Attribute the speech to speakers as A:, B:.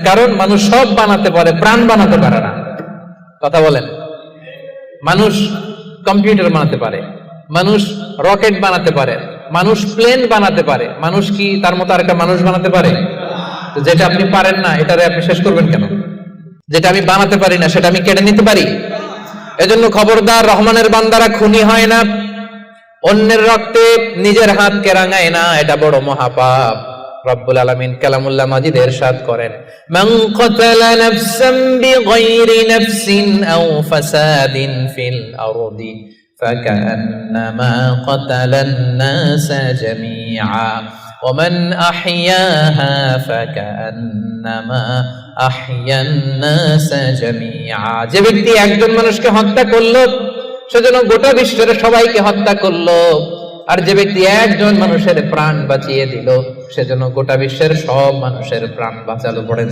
A: কারণ মানুষ সব বানাতে পারে, প্রাণ বানাতে পারে না। কথা বলেন। মানুষ কম্পিউটার বানাতে পারে, মানুষ রকেট বানাতে পারে, মানুষ প্লেন বানাতে পারে, মানুষ কি তার মতো আরেকটা মানুষ বানাতে পারে? তো যেটা আপনি পারেন না এটারে আপনি শেষ করবেন কেন? যেটা আমি বানাতে পারি না সেটা আমি কেড়ে নিতে পারি? এজন্য খবরদার, রহমানের বান্দারা খুনি হয় না, অন্যের রক্তে নিজের হাতকে রাঙায় না, এটা বড় মহাপাপ। রব্বুল আলামিন কালামুল্লাহ মাজিদে ইরশাদ করেন, মান কাতালা নাফসান বিগাইরি নাফসিন আও ফাসাদিন ফিল আরদি ফাকান্নামা কাতালান নাসা জামিআ ওয়া মান আহইয়াহা ফাকান্নামা আহইয়ান নাসা জামিআ। যে ব্যক্তি একজন মানুষকে হত্যা করলো সেজন্য গোটা বিশ্বের সবাইকে হত্যা করলো, আর যে ব্যক্তি একজন মানুষের প্রাণ বাঁচিয়ে দিল সেজন্য গোটা বিশ্বের সব মানুষের প্রাণ বাঁচালো। পড়েন